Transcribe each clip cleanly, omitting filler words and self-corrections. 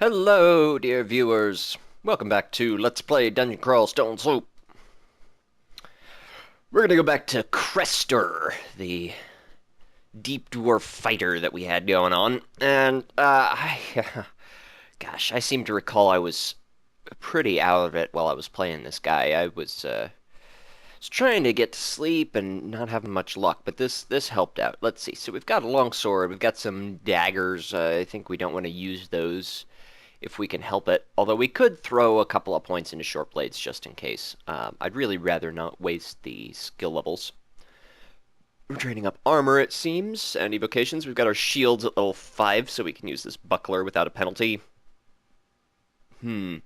Hello, dear viewers. Welcome back to Let's Play Dungeon Crawl Stone Soup. We're gonna go back to Crestor, the deep dwarf fighter that we had going on. And, gosh, I seem to recall I was pretty out of it while I was playing this guy. I was trying to get to sleep and not having much luck, but this helped out. Let's see. So we've got a long sword, we've got some daggers. I think we don't want to use those if we can help it. Although we could throw a couple of points into short blades just in case. I'd really rather not waste the skill levels. We're training up armor, it seems, and evocations. We've got our shields at level 5, so we can use this buckler without a penalty. We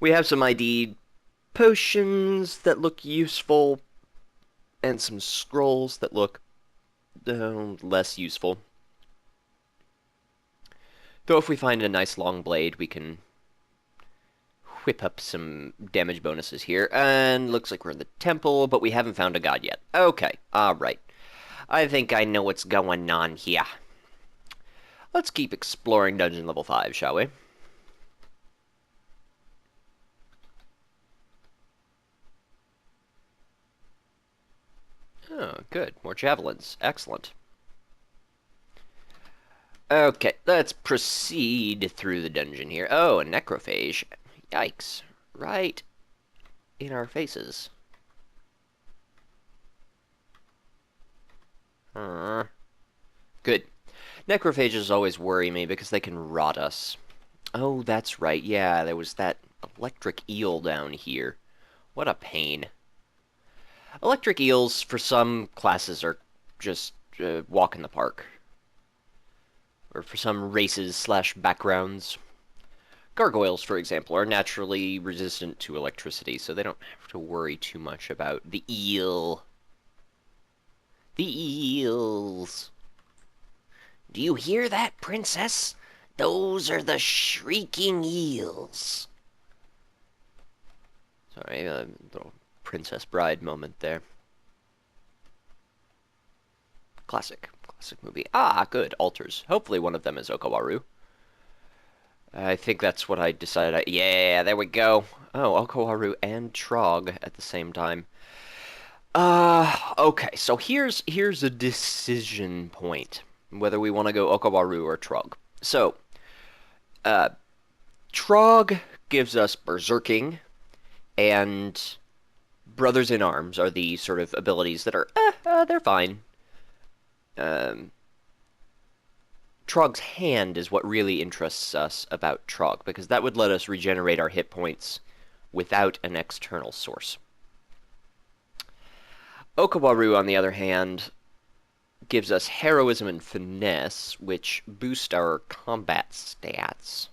have some ID potions that look useful, and some scrolls that look less useful. Though if we find a nice long blade, we can whip up some damage bonuses here. And looks like we're in the temple, but we haven't found a god yet. Okay, alright. I think I know what's going on here. Let's keep exploring dungeon level 5, shall we? Oh, good. More javelins. Excellent. Okay, let's proceed through the dungeon here. Oh, a necrophage. Yikes. Right in our faces. Good. Necrophages always worry me because they can rot us. Oh, that's right. Yeah, there was that electric eel down here. What a pain. Electric eels, for some classes, are just walk in the park. Or for some races/backgrounds. Gargoyles, for example, are naturally resistant to electricity, so they don't have to worry too much about the eel. The eels. Do you hear that, princess? Those are the shrieking eels. Sorry, a little Princess Bride moment there. Classic movie. Ah, good. Altars. Hopefully one of them is Okawaru. I think that's what I decided. Yeah, there we go. Oh, Okawaru and Trog at the same time. Okay. So here's a decision point whether we want to go Okawaru or Trog. So, Trog gives us Berserking, and Brothers in Arms are the sort of abilities that are, they're fine. Trog's Hand is what really interests us about Trog, because that would let us regenerate our hit points without an external source. Okawaru, on the other hand, gives us Heroism and Finesse, which boost our combat stats.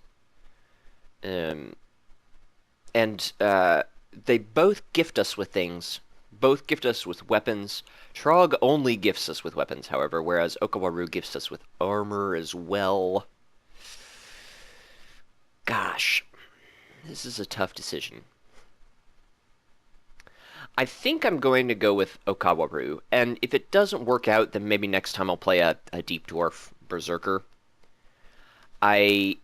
They both gift us with things. Both gift us with weapons. Trog only gifts us with weapons, however, whereas Okawaru gifts us with armor as well. Gosh, this is a tough decision. I think I'm going to go with Okawaru, and if it doesn't work out, then maybe next time I'll play a Deep Dwarf Berserker. I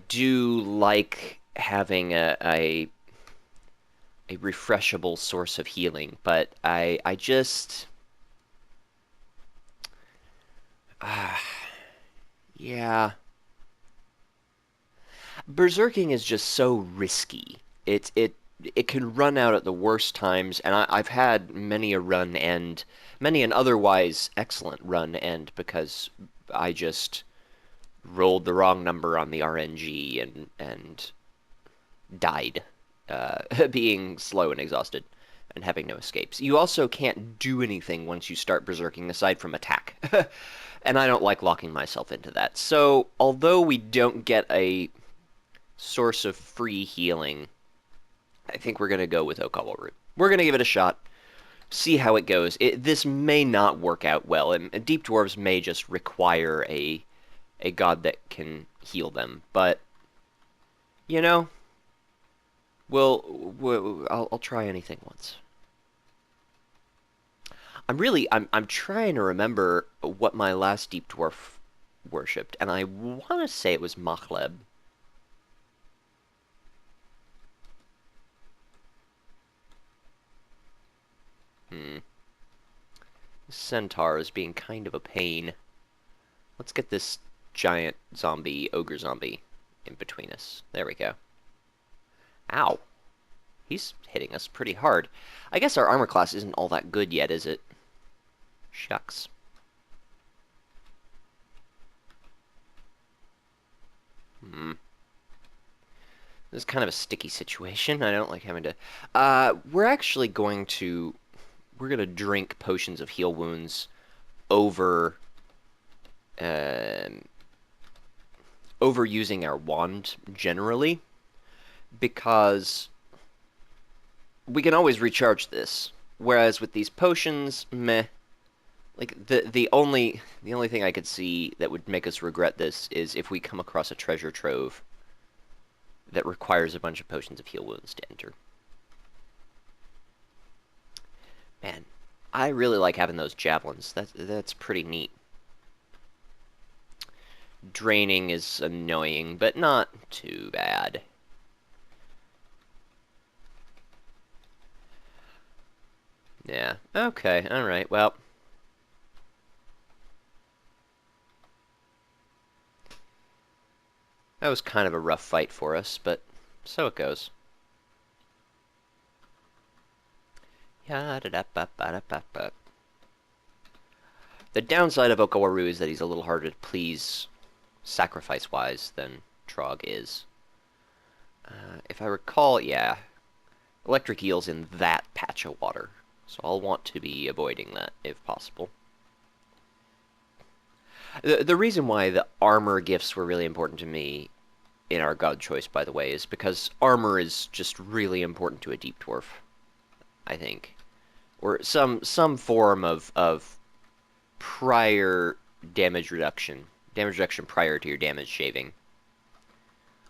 do like having a refreshable source of healing, but I just yeah. Berserking is just so risky. It can run out at the worst times, and I've had many a run end, many an otherwise excellent run end because I just rolled the wrong number on the RNG and died, being slow and exhausted and having no escapes. You also can't do anything once you start berserking aside from attack. And I don't like locking myself into that. So, although we don't get a source of free healing, I think we're going to go with Okawaru. We're going to give it a shot, see how it goes. This may not work out well, and Deep Dwarves may just require a god that can heal them. But, you know, I'll try anything once. I'm trying to remember what my last Deep Dwarf worshipped, and I want to say it was Machleb. Hmm. Centaur is being kind of a pain. Let's get this giant zombie, ogre zombie, in between us. There we go. Ow. He's hitting us pretty hard. I guess our armor class isn't all that good yet, is it? Shucks. Hmm. This is kind of a sticky situation. I don't like having to... we're actually going to... We're going to drink potions of heal wounds over... over using our wand, generally. Because we can always recharge this. Whereas with these potions, meh. Like, the only thing I could see that would make us regret this is if we come across a treasure trove that requires a bunch of potions of heal wounds to enter. Man, I really like having those javelins. That's pretty neat. Draining is annoying, but not too bad. Yeah, okay, alright, well. That was kind of a rough fight for us, but so it goes. The downside of Okawaru is that he's a little harder to please sacrifice-wise than Trog is. If I recall, yeah, electric eel's in that patch of water, so I'll want to be avoiding that if possible. The reason why the armor gifts were really important to me in our god choice, by the way, is because armor is just really important to a deep dwarf, I think. Or some form of prior damage reduction. Damage reduction prior to your damage shaving.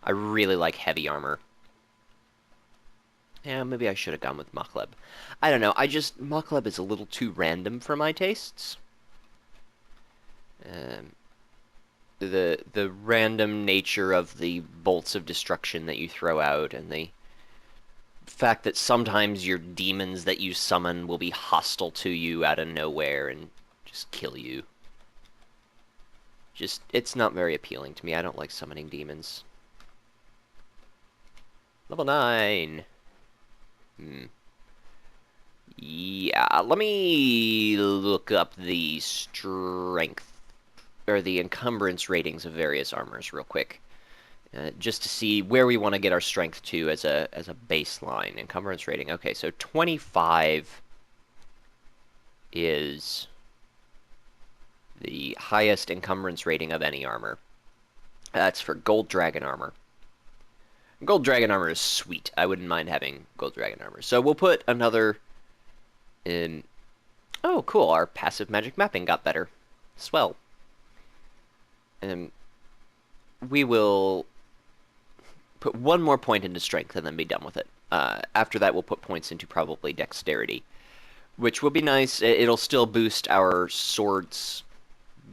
I really like heavy armor. Yeah, maybe I should have gone with Machleb. I don't know, Machleb is a little too random for my tastes. The random nature of the bolts of destruction that you throw out, and the fact that sometimes your demons that you summon will be hostile to you out of nowhere and just kill you. It's not very appealing to me. I don't like summoning demons. Level 9. Yeah, let me look up the strength, or the encumbrance ratings of various armors real quick. Just to see where we want to get our strength to as a baseline. Encumbrance rating. Okay, so 25 is the highest encumbrance rating of any armor. That's for Gold Dragon armor. Gold Dragon armor is sweet. I wouldn't mind having Gold Dragon armor. So we'll put another in... Oh, cool. Our passive magic mapping got better. Swell. We will put one more point into strength and then be done with it. After that, we'll put points into probably dexterity, which will be nice. It'll still boost our swords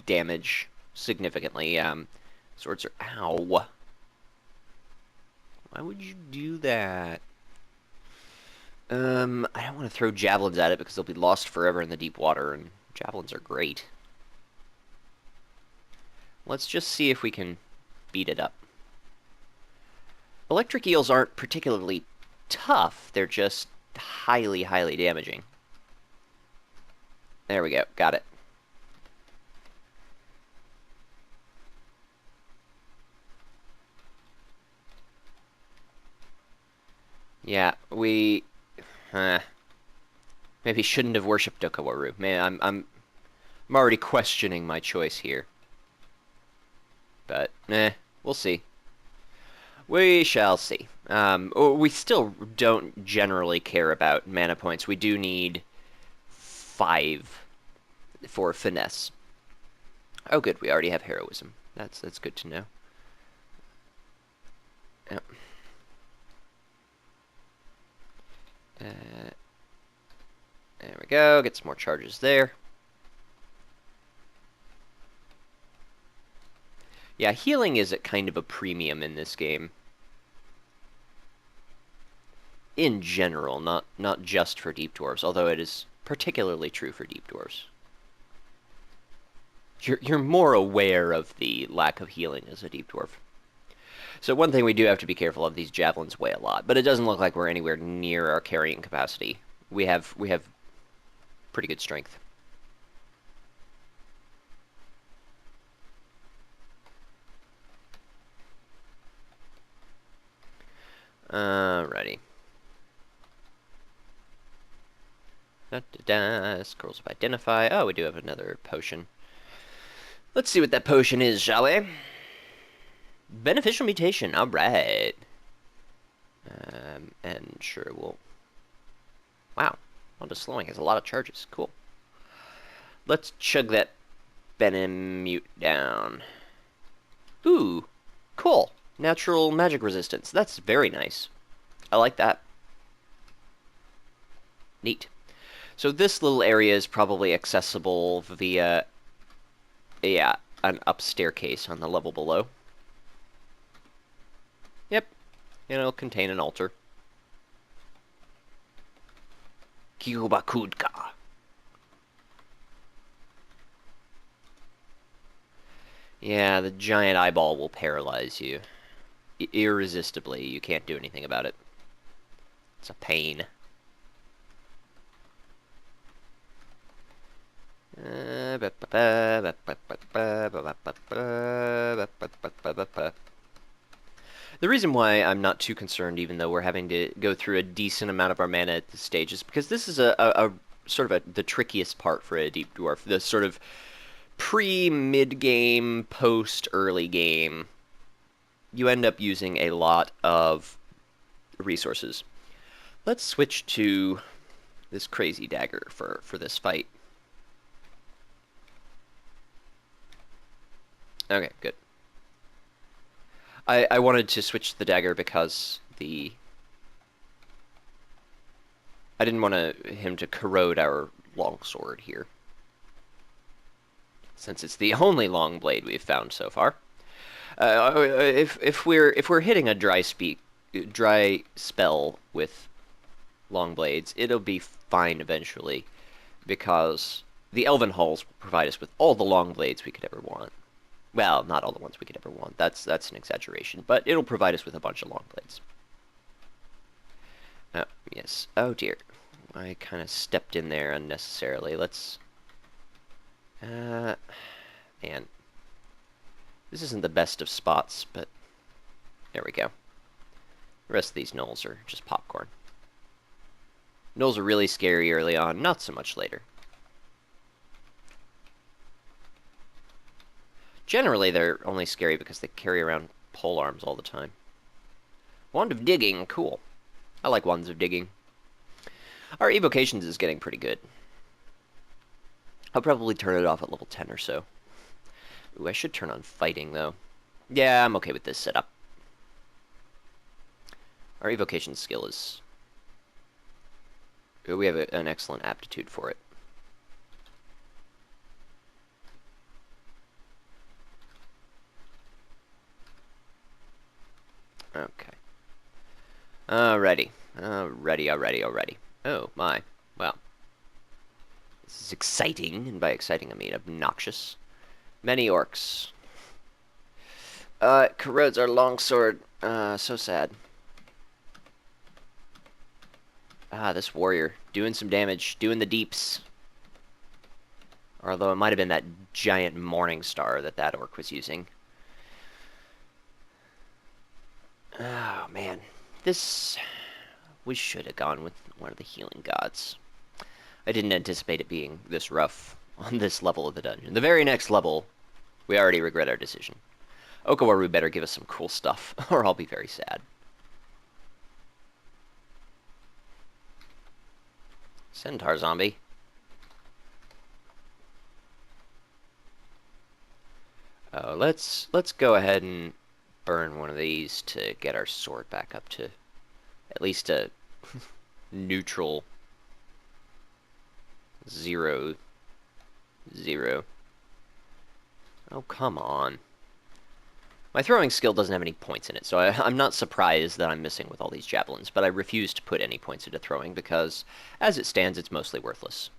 damage significantly. Swords are... Ow. Why would you do that? I don't want to throw javelins at it because they'll be lost forever in the deep water, and javelins are great. Let's just see if we can beat it up. Electric eels aren't particularly tough. They're just highly, highly damaging. There we go. Got it. Yeah, we... maybe shouldn't have worshipped Okawaru. Man, I'm already questioning my choice here. But, we'll see. We shall see. We still don't generally care about mana points. We do need 5 for finesse. Oh, good. We already have heroism. That's good to know. Yep. There we go. Get some more charges there. Yeah, healing is at kind of a premium in this game. In general, not just for deep dwarves, although it is particularly true for deep dwarves. You're more aware of the lack of healing as a deep dwarf. So one thing we do have to be careful of, these javelins weigh a lot, but it doesn't look like we're anywhere near our carrying capacity. We have pretty good strength. Alrighty. Scrolls of Identify. Oh, we do have another potion. Let's see what that potion is, shall we? Beneficial mutation. Alright. And sure, we'll... Wow. Auto slowing has a lot of charges. Cool. Let's chug that Benimute down. Ooh. Cool. Natural magic resistance. That's very nice. I like that. Neat. So this little area is probably accessible via, yeah, an up staircase on the level below. Yep. And it'll contain an altar. Kyubakudka. Yeah, the giant eyeball will paralyze you. Irresistibly. You can't do anything about it. It's a pain. The reason why I'm not too concerned, even though we're having to go through a decent amount of our mana at this stage, is because this is a sort of the trickiest part for a deep dwarf. The sort of pre-mid-game, post-early game. You end up using a lot of resources. Let's switch to this crazy dagger for this fight. Okay, good. I wanted to switch the dagger because I didn't want him to corrode our longsword here, since it's the only long blade we've found so far. If we're hitting a dry spell with long blades, it'll be fine eventually, because the Elven Halls will provide us with all the long blades we could ever want. Well, not all the ones we could ever want. That's an exaggeration, but it'll provide us with a bunch of long blades. Oh, yes. Oh, dear. I kind of stepped in there unnecessarily. Let's... man. This isn't the best of spots, but... There we go. The rest of these gnolls are just popcorn. Gnolls are really scary early on, not so much later. Generally, they're only scary because they carry around pole arms all the time. Wand of Digging, cool. I like Wands of Digging. Our evocations is getting pretty good. I'll probably turn it off at level 10 or so. Ooh, I should turn on Fighting, though. Yeah, I'm okay with this setup. Our evocation skill is... We have an excellent aptitude for it. Okay. Alrighty. Alrighty. Oh, my. Well. This is exciting, and by exciting I mean obnoxious. Many orcs. It corrodes our longsword. So sad. Ah, this warrior. Doing some damage. Doing the deeps. Although it might have been that giant morning star that orc was using. Oh, man. We should have gone with one of the healing gods. I didn't anticipate it being this rough on this level of the dungeon. The very next level, we already regret our decision. Okawaru better give us some cool stuff, or I'll be very sad. Centaur zombie. Oh, let's go ahead and burn one of these to get our sword back up to at least a neutral 0, 0. Oh, come on. My throwing skill doesn't have any points in it, so I'm not surprised that I'm missing with all these javelins, but I refuse to put any points into throwing because, as it stands, it's mostly worthless.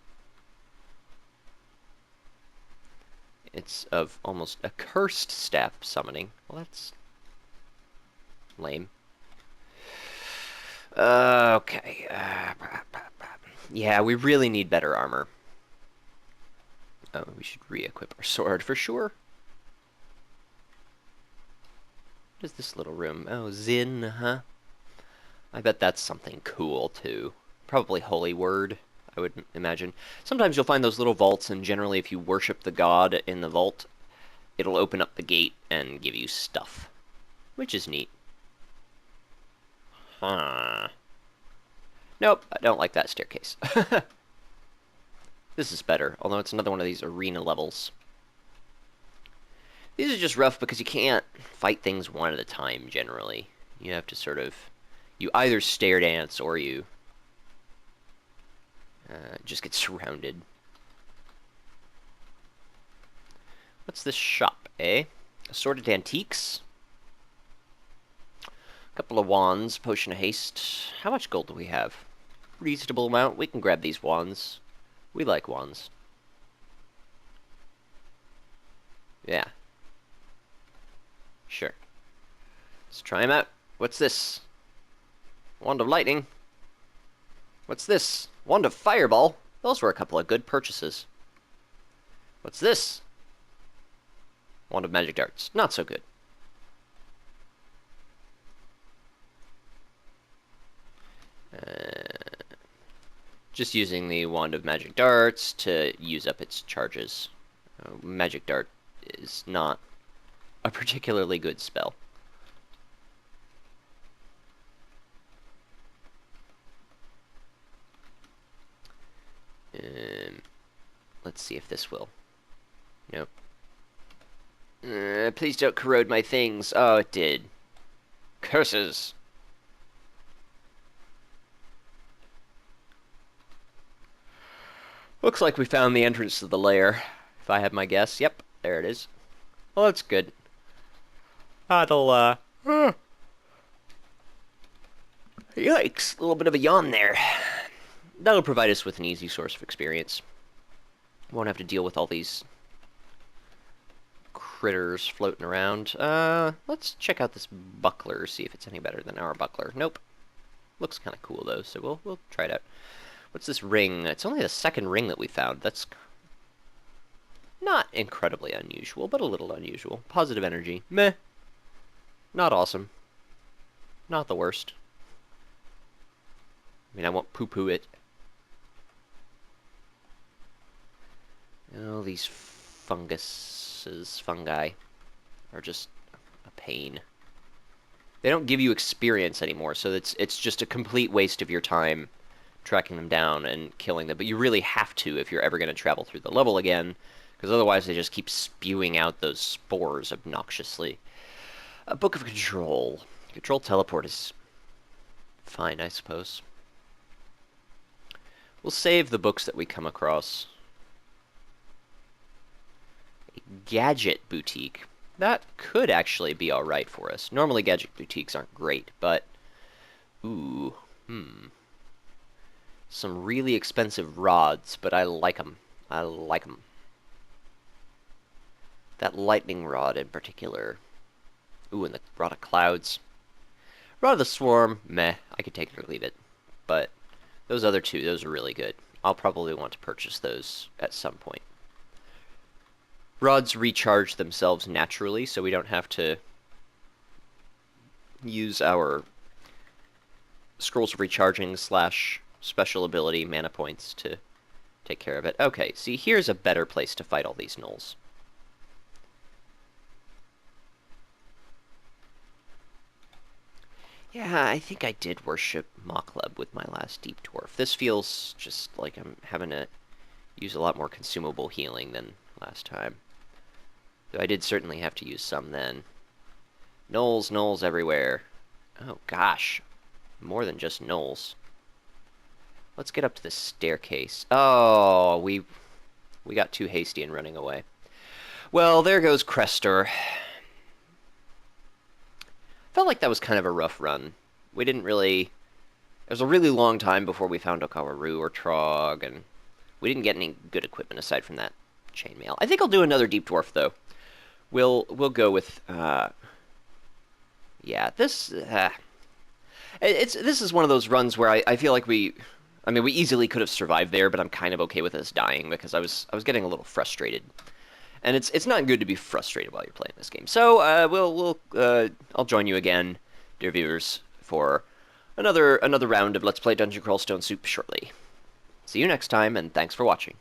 It's of almost a cursed staff summoning. Well, that's lame. Okay. Yeah, we really need better armor. Oh, we should re-equip our sword for sure. What is this little room? Oh, Zin, huh? I bet that's something cool, too. Probably Holy Word, I would imagine. Sometimes you'll find those little vaults, and generally if you worship the god in the vault, it'll open up the gate and give you stuff. Which is neat. Huh. Nope, I don't like that staircase. This is better, although it's another one of these arena levels. These are just rough because you can't fight things one at a time, generally. You have to sort of... You either stare dance or you just get surrounded. What's this shop, eh? Assorted antiques? A couple of wands, potion of haste. How much gold do we have? Reasonable amount. We can grab these wands. We like wands. Yeah. Sure. Let's try them out. What's this? Wand of lightning. What's this? Wand of fireball. Those were a couple of good purchases. What's this? Wand of magic darts. Not so good. Just using the Wand of Magic Darts to use up its charges. Magic Dart is not a particularly good spell. Let's see if this will. Nope. Please don't corrode my things. Oh, it did. Curses. Looks like we found the entrance to the lair, if I have my guess. Yep, there it is. Well, that's good. That'll, Yikes, a little bit of a yawn there. That'll provide us with an easy source of experience. Won't have to deal with all these critters floating around. Let's check out this buckler, see if it's any better than our buckler. Nope. Looks kind of cool, though, so we'll try it out. What's this ring? It's only the second ring that we found. That's not incredibly unusual, but a little unusual. Positive energy. Meh. Not awesome. Not the worst. I mean, I won't poo-poo it. Oh, these fungi are just a pain. They don't give you experience anymore, so it's just a complete waste of your time tracking them down and killing them. But you really have to if you're ever going to travel through the level again, because otherwise they just keep spewing out those spores obnoxiously. A Book of Control. Control Teleport is fine, I suppose. We'll save the books that we come across. A Gadget Boutique. That could actually be alright for us. Normally gadget boutiques aren't great, but... Ooh, some really expensive rods, but I like them. I like them. That lightning rod in particular. Ooh, and the Rod of Clouds. Rod of the Swarm, meh, I could take it or leave it. But those other two, those are really good. I'll probably want to purchase those at some point. Rods recharge themselves naturally, so we don't have to use our Scrolls of Recharging / special ability mana points to take care of it. Okay, see, here's a better place to fight all these gnolls. Yeah, I think I did worship Mokleb with my last Deep Dwarf. This feels just like I'm having to use a lot more consumable healing than last time. Though I did certainly have to use some then. Gnolls everywhere. Oh gosh, more than just gnolls. Let's get up to the staircase. Oh, we got too hasty in running away. Well, there goes Crestor. Felt like that was kind of a rough run. We didn't really... It was a really long time before we found Okawaru or Trog, and we didn't get any good equipment aside from that chainmail. I think I'll do another Deep Dwarf, though. We'll go with... yeah, this... this is one of those runs where I feel like we... I mean, we easily could have survived there, but I'm kind of okay with us dying because I was getting a little frustrated. And it's not good to be frustrated while you're playing this game. So I'll join you again, dear viewers, for another round of Let's Play Dungeon Crawl Stone Soup shortly. See you next time, and thanks for watching.